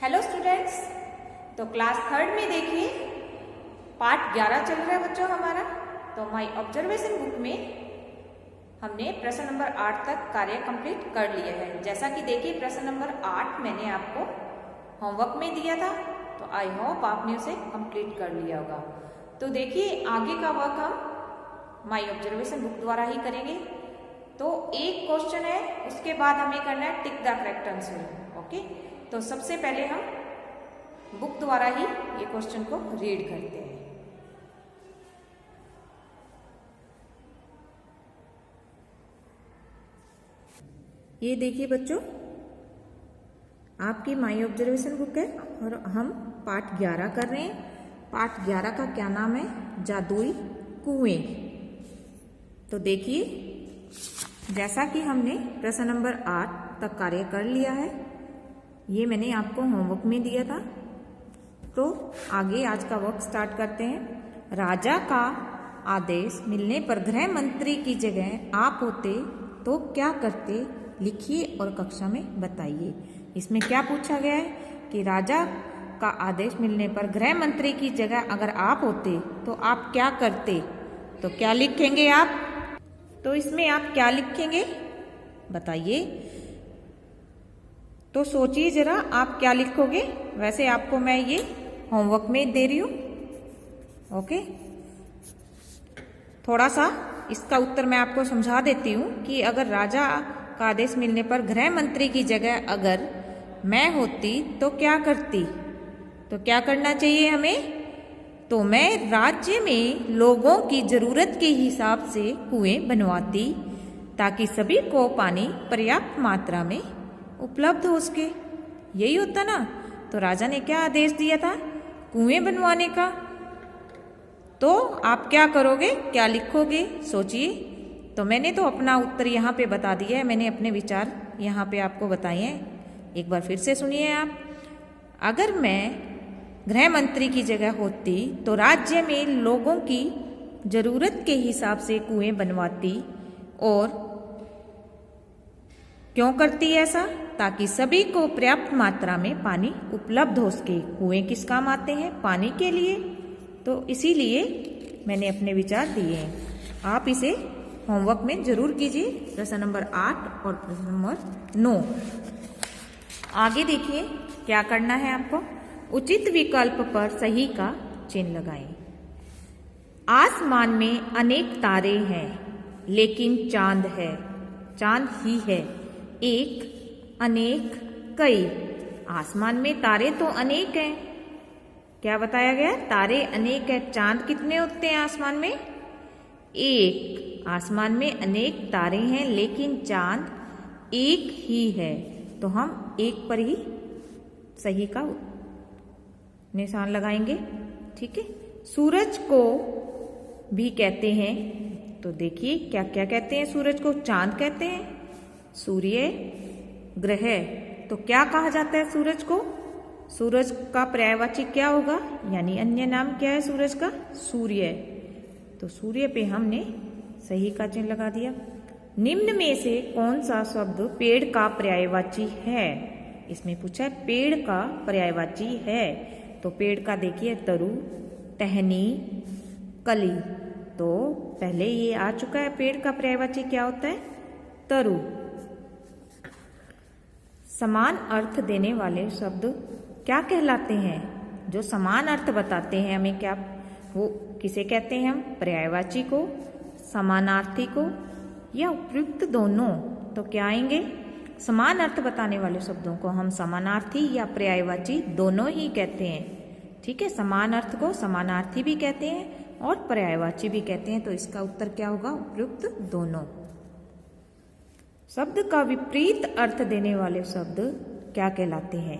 Hello students, तो class third में देखिए पार्ट 11 चल रहा है बच्चों हमारा। तो माय ऑब्जर्वेशन बुक में हमने प्रश्न नंबर 8 तक कार्य कंप्लीट कर लिया है। जैसा कि देखिए प्रश्न नंबर 8 मैंने आपको होमवर्क में दिया था, तो आई होप आपने उसे कंप्लीट कर लिया होगा। तो देखिए आगे का वर्क हम माय ऑब्जर्वेशन बुक द्वारा ही करेंगे। तो एक क्वेश्चन है, उसके बाद हमें करना है tick the correct answer. Okay, तो सबसे पहले हम बुक द्वारा ही ये क्वेश्चन को रीड करते हैं। ये देखिए बच्चों, आपकी माय ऑब्जर्वेशन बुक है और हम पार्ट 11 कर रहे हैं। पार्ट 11 का क्या नाम है? जादुई कुएं। तो देखिए, जैसा कि हमने प्रश्न नंबर 8 तक कार्य कर लिया है, ये मैंने आपको होमवर्क में दिया था। तो आगे आज का वर्क स्टार्ट करते हैं। राजा का आदेश मिलने पर गृह मंत्री की जगह आप होते तो क्या करते? लिखिए और कक्षा में बताइए। इसमें क्या पूछा गया है कि राजा का आदेश मिलने पर गृह मंत्री की जगह अगर आप होते तो आप क्या करते? तो क्या लिखेंगे आप? तो इसमें आप क्या लिखेंगे बताइए। तो सोचिए जरा, आप क्या लिखोगे। वैसे आपको मैं ये होमवर्क में दे रही हूँ। ओके, थोड़ा सा इसका उत्तर मैं आपको समझा देती हूँ कि अगर राजा का आदेश मिलने पर गृह मंत्री की जगह अगर मैं होती तो क्या करती? तो क्या करना चाहिए हमें? तो मैं राज्य में लोगों की जरूरत के हिसाब से कुएं बनवाती ताकि सभी को पानी पर्याप्त मात्रा में उपलब्ध हो सके। यही होता ना। तो राजा ने क्या आदेश दिया था? कुएं बनवाने का। तो आप क्या करोगे, क्या लिखोगे? सोचिए। तो मैंने तो अपना उत्तर यहाँ पे बता दिया है, मैंने अपने विचार यहाँ पे आपको बताए हैं। एक बार फिर से सुनिए आप। अगर मैं गृह मंत्री की जगह होती तो राज्य में लोगों की जरूरत के हिसाब से कुएं बनवाती। और क्यों करती ऐसा? ताकि सभी को पर्याप्त मात्रा में पानी उपलब्ध हो सके। कुएं किस काम आते हैं? पानी के लिए। तो इसीलिए मैंने अपने विचार दिए हैं। आप इसे होमवर्क में जरूर कीजिए, प्रश्न नंबर 8 और प्रश्न नंबर 9। आगे देखिए क्या करना है आपको। उचित विकल्प पर सही का चिन्ह लगाएं। आसमान में अनेक तारे हैं लेकिन चांद है। चांद ही है। एक, अनेक, कई। आसमान में तारे तो अनेक हैं। क्या बताया गया? तारे अनेक है। चांद कितने होते हैं आसमान में? एक। आसमान में अनेक तारे हैं लेकिन चांद एक ही है। तो हम एक पर ही सही का निशान लगाएंगे। ठीक है। सूरज को भी कहते हैं। तो देखिए क्या क्या कहते हैं सूरज को? चांद कहते हैं। सूर्य, ग्रह। तो क्या कहा जाता है सूरज को? सूरज का पर्यायवाची क्या होगा, यानी अन्य नाम क्या है सूरज का? सूर्य। तो सूर्य पे हमने सही का चिन्ह लगा दिया। निम्न में से कौन सा शब्द पेड़ का पर्यायवाची है? इसमें पूछा है पेड़ का पर्यायवाची है। तो पेड़ का देखिए तरु, टहनी, कली। तो पहले ये आ चुका है। पेड़ का पर्यायवाची क्या होता है? तरु। समान अर्थ देने वाले शब्द क्या कहलाते हैं? जो समान अर्थ बताते हैं हमें, क्या वो किसे कहते हैं हम? पर्यायवाची को, समानार्थी को, या उपयुक्त दोनों? तो क्या आएंगे? समान अर्थ बताने वाले शब्दों को हम समानार्थी या पर्यायवाची दोनों ही कहते हैं। ठीक है। समान अर्थ को समानार्थी भी कहते हैं और पर्यायवाची भी कहते हैं। तो इसका उत्तर क्या होगा? उपयुक्त दोनों। शब्द का विपरीत अर्थ देने वाले शब्द क्या कहलाते हैं?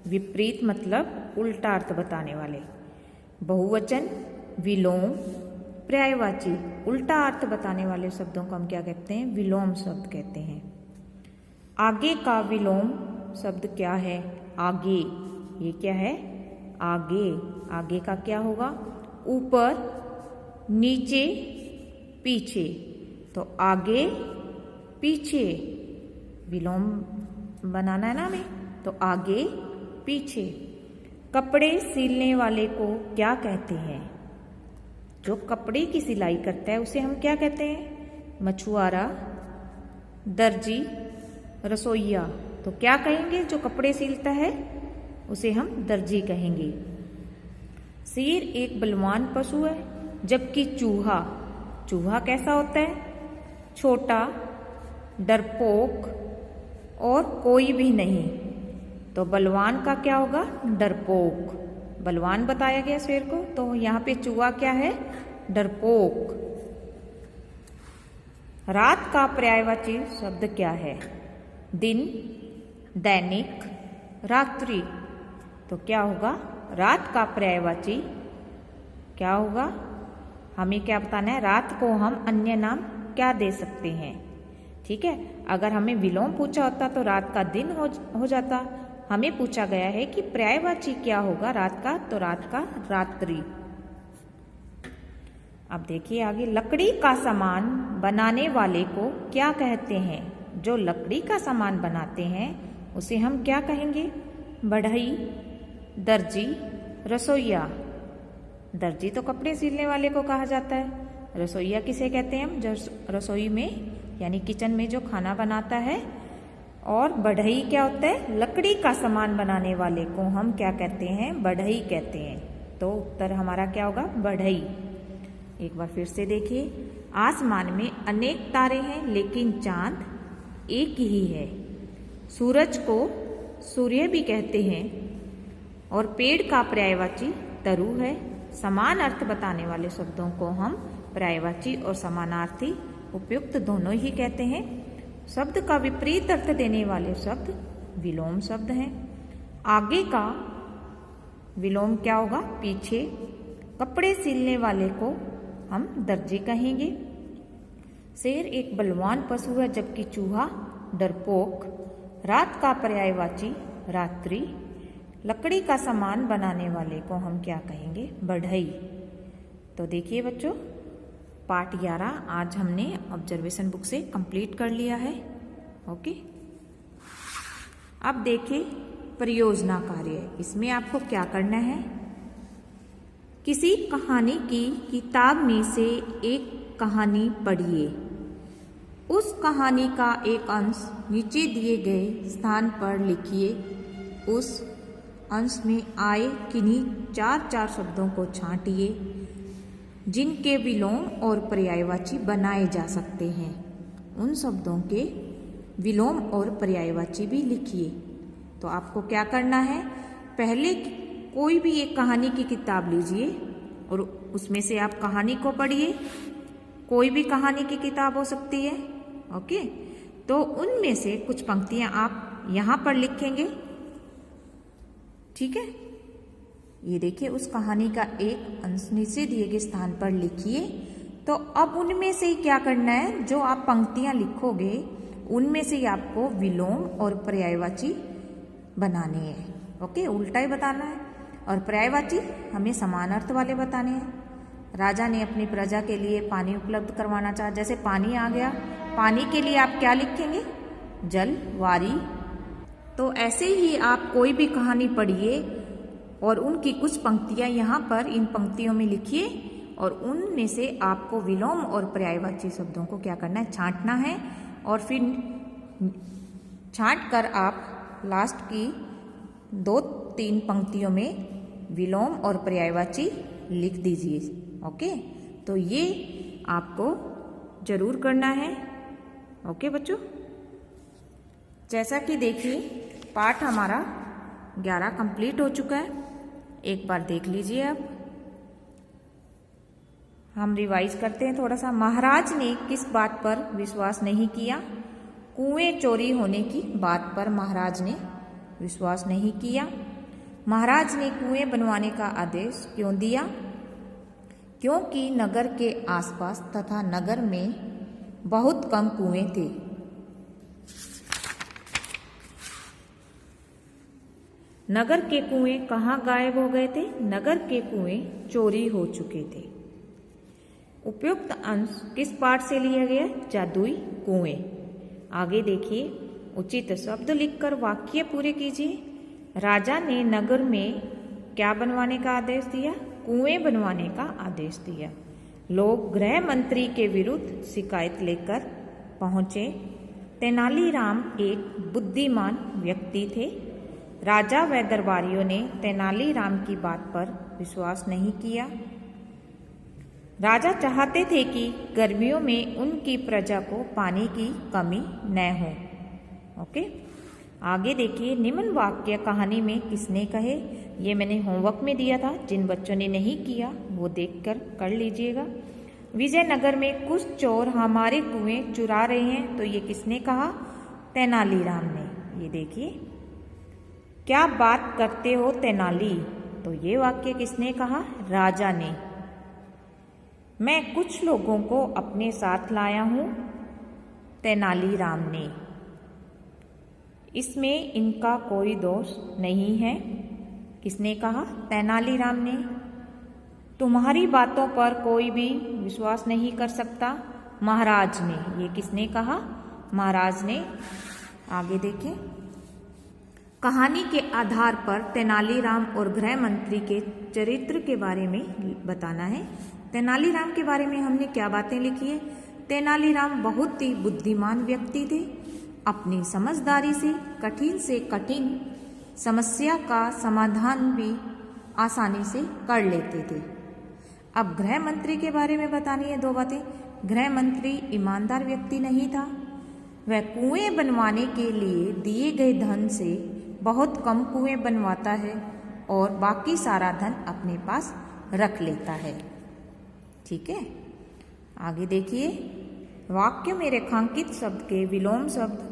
विपरीत मतलब उल्टा अर्थ बताने वाले। बहुवचन, विलोम, पर्यायवाची। उल्टा अर्थ बताने वाले शब्दों को हम क्या कहते हैं? विलोम शब्द कहते हैं। आगे का विलोम शब्द क्या है? आगे। ये क्या है? आगे। आगे का क्या होगा? ऊपर, नीचे, पीछे। तो आगे, पीछे। विलोम बनाना है ना हमें। तो आगे, पीछे। कपड़े सिलने वाले को क्या कहते हैं? जो कपड़े की सिलाई करता है उसे हम क्या कहते हैं? मछुआरा, दर्जी, रसोइया। तो क्या कहेंगे? जो कपड़े सिलता है उसे हम दर्जी कहेंगे। शेर एक बलवान पशु है, जबकि चूहा, चूहा कैसा होता है? छोटा, डरपोक और कोई भी नहीं। तो बलवान का क्या होगा? डरपोक। बलवान बताया गया शेर को, तो यहाँ पे चूहा क्या है? डरपोक। रात का पर्यायवाची शब्द क्या है? दिन, दैनिक, रात्रि। तो क्या होगा? रात का पर्यायवाची क्या होगा? हमें क्या बताना है? रात को हम अन्य नाम क्या दे सकते हैं? ठीक है, अगर हमें विलोम पूछा होता तो रात का दिन हो जाता। हमें पूछा गया है कि पर्यायवाची क्या होगा रात का, तो रात का रात्रि। अब देखिए आगे, लकड़ी का सामान बनाने वाले को क्या कहते हैं? जो लकड़ी का सामान बनाते हैं उसे हम क्या कहेंगे? बढ़ई, दर्जी, रसोइया। दर्जी तो कपड़े सिलने वाले को कहा जाता है। रसोइया किसे कहते हैं हम? जो रसोई में यानी किचन में जो खाना बनाता है। और बढ़ई क्या होता है? लकड़ी का सामान बनाने वाले को हम क्या कहते हैं? बढ़ई कहते हैं। तो उत्तर हमारा क्या होगा? बढ़ई। एक बार फिर से देखिए, आसमान में अनेक तारे हैं लेकिन चांद एक ही है। सूरज को सूर्य भी कहते हैं। और पेड़ का पर्यायवाची तरु है। समान अर्थ बताने वाले शब्दों को हम पर्यायवाची और समानार्थी उपयुक्त दोनों ही कहते हैं। शब्द का विपरीत अर्थ देने वाले शब्द विलोम शब्द हैं। आगे का विलोम क्या होगा? पीछे। कपड़े सिलने वाले को हम दर्जी कहेंगे। शेर एक बलवान पशु है, जबकि चूहा डरपोक। रात का पर्यायवाची रात्रि। लकड़ी का सामान बनाने वाले को हम क्या कहेंगे? बढ़ई। तो देखिए बच्चों, पार्ट 11 आज हमने ऑब्जर्वेशन बुक से कंप्लीट कर लिया है। ओके, अब देखिए परियोजना कार्य। इसमें आपको क्या करना है? किसी कहानी की किताब में से एक कहानी पढ़िए। उस कहानी का एक अंश नीचे दिए गए स्थान पर लिखिए। उस अंश में आए किन्हीं 4 शब्दों को छांटिए जिनके विलोम और पर्यायवाची बनाए जा सकते हैं। उन शब्दों के विलोम और पर्यायवाची भी लिखिए। तो आपको क्या करना है? पहले कोई भी एक कहानी की किताब लीजिए और उसमें से आप कहानी को पढ़िए। कोई भी कहानी की किताब हो सकती है। ओके, तो उनमें से कुछ पंक्तियां आप यहाँ पर लिखेंगे। ठीक है, ये देखिए, उस कहानी का एक अंश नीचे दिए गए स्थान पर लिखिए। तो अब उनमें से ही क्या करना है? जो आप पंक्तियां लिखोगे उनमें से ही आपको विलोम और पर्यायवाची बनाने हैं। ओके, उल्टा ही बताना है। और पर्यायवाची हमें समान अर्थ वाले बताने हैं। राजा ने अपनी प्रजा के लिए पानी उपलब्ध करवाना चाहा। जैसे पानी आ गया, पानी के लिए आप क्या लिखेंगे? जल, वारी। तो ऐसे ही आप कोई भी कहानी पढ़िए और उनकी कुछ पंक्तियां यहाँ पर इन पंक्तियों में लिखिए और उनमें से आपको विलोम और पर्यायवाची शब्दों को क्या करना है? छांटना है। और फिर छांट कर आप लास्ट की 2-3 पंक्तियों में विलोम और पर्यायवाची लिख दीजिए। ओके, तो ये आपको जरूर करना है। ओके बच्चों, जैसा कि देखिए पाठ हमारा 11 कंप्लीट हो चुका है। एक बार देख लीजिए। अब हम रिवाइज करते हैं थोड़ा सा। महाराज ने किस बात पर विश्वास नहीं किया? कुएं चोरी होने की बात पर महाराज ने विश्वास नहीं किया। महाराज ने कुएं बनवाने का आदेश क्यों दिया? क्योंकि नगर के आसपास तथा नगर में बहुत कम कुएं थे। नगर के कुएं कहाँ गायब हो गए थे? नगर के कुएं चोरी हो चुके थे। उपयुक्त अंश किस पाठ से लिया गया? जादुई कुएं। आगे देखिए, उचित शब्द लिखकर वाक्य पूरे कीजिए। राजा ने नगर में क्या बनवाने का आदेश दिया? कुएं बनवाने का आदेश दिया। लोग गृह मंत्री के विरुद्ध शिकायत लेकर पहुंचे। तेनालीराम एक बुद्धिमान व्यक्ति थे। राजा व दरबारियों ने तेनालीराम की बात पर विश्वास नहीं किया। राजा चाहते थे कि गर्मियों में उनकी प्रजा को पानी की कमी न हो। ओके, आगे देखिए, निम्न वाक्य कहानी में किसने कहे? ये मैंने होमवर्क में दिया था, जिन बच्चों ने नहीं किया वो देखकर कर लीजिएगा। विजयनगर में कुछ चोर हमारे कुएं चुरा रहे हैं, तो ये किसने कहा? तेनालीराम ने। ये देखिए, क्या बात करते हो तेनाली? तो ये वाक्य किसने कहा? राजा ने। मैं कुछ लोगों को अपने साथ लाया हूं, तेनालीराम ने। इसमें इनका कोई दोष नहीं है। किसने कहा? तेनालीराम ने। तुम्हारी बातों पर कोई भी विश्वास नहीं कर सकता, महाराज ने। ये किसने कहा? महाराज ने। आगे देखें, कहानी के आधार पर तेनालीराम और गृह मंत्री के चरित्र के बारे में बताना है। तेनालीराम के बारे में हमने क्या बातें लिखी है? तेनालीराम बहुत ही बुद्धिमान व्यक्ति थे। अपनी समझदारी से कठिन समस्या का समाधान भी आसानी से कर लेते थे। अब गृह मंत्री के बारे में बतानी है 2 बातें। गृह मंत्री ईमानदार व्यक्ति नहीं था। वह कुएं बनवाने के लिए दिए गए धन से बहुत कम कुएं बनवाता है और बाकी सारा धन अपने पास रख लेता है। ठीक है, आगे देखिए, वाक्य में रेखांकित शब्द के विलोम शब्द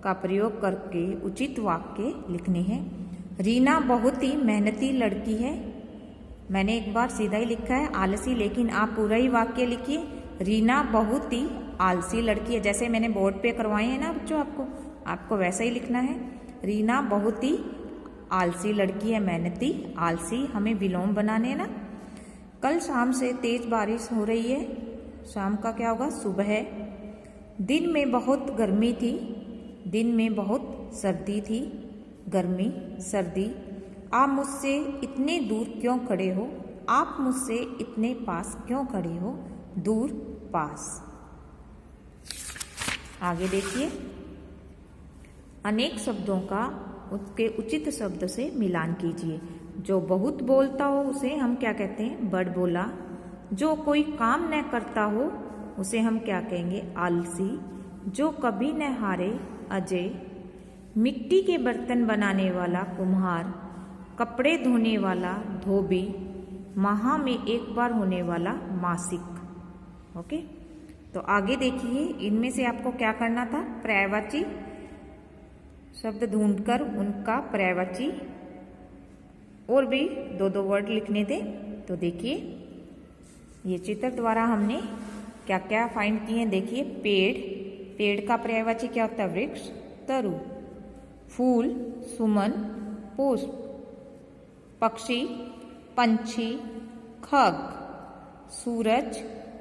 का प्रयोग करके उचित वाक्य लिखने हैं। रीना बहुत ही मेहनती लड़की है। मैंने एक बार सीधा ही लिखा है आलसी, लेकिन आप पूरा ही वाक्य लिखिए। रीना बहुत ही आलसी लड़की है, जैसे मैंने बोर्ड पे करवाए हैं ना बच्चों, आपको वैसा ही लिखना है। रीना बहुत ही आलसी लड़की है, मेहनती, आलसी हमें विलोम बनाने ना। कल शाम से तेज बारिश हो रही है। शाम का क्या होगा? सुबह। दिन में बहुत गर्मी थी, दिन में बहुत सर्दी थी। गर्मी, सर्दी। आप मुझसे इतने दूर क्यों खड़े हो? आप मुझसे इतने पास क्यों खड़े हो? दूर, पास। आगे देखिए, अनेक शब्दों का उसके उचित शब्द से मिलान कीजिए। जो बहुत बोलता हो उसे हम क्या कहते हैं? बड़बोला। जो कोई काम न करता हो उसे हम क्या कहेंगे? आलसी। जो कभी न हारे, अजय। मिट्टी के बर्तन बनाने वाला कुम्हार। कपड़े धोने वाला धोबी। माह में एक बार होने वाला मासिक। ओके, तो आगे देखिए, इनमें से आपको क्या करना था? पर्यायवाची शब्द ढूंढकर उनका पर्यायवाची और भी 2-2 वर्ड लिखने थे। तो देखिए, ये चित्र द्वारा हमने क्या क्या फाइंड किए हैं। देखिए, पेड़ का पर्यायवाची क्या होता है? वृक्ष, तरु। फूल, सुमन, पुष्प। पक्षी, पंछी, खग। सूरज,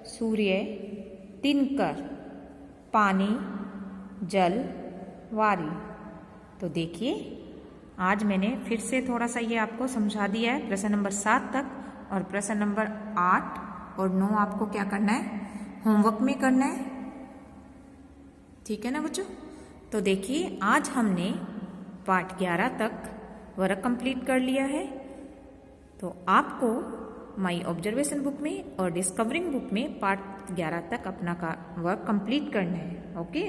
सूर्य, दिनकर। पानी, जल, वारी। तो देखिए, आज मैंने फिर से थोड़ा सा ये आपको समझा दिया है प्रश्न नंबर 7 तक, और प्रश्न नंबर 8 और 9 आपको क्या करना है? होमवर्क में करना है। ठीक है ना बच्चों? तो देखिए, आज हमने पाठ 11 तक वर्क कंप्लीट कर लिया है। तो आपको माई ऑब्जर्वेशन बुक में और डिस्कवरिंग बुक में पाठ 11 तक अपना का वर्क कंप्लीट करना है। ओके।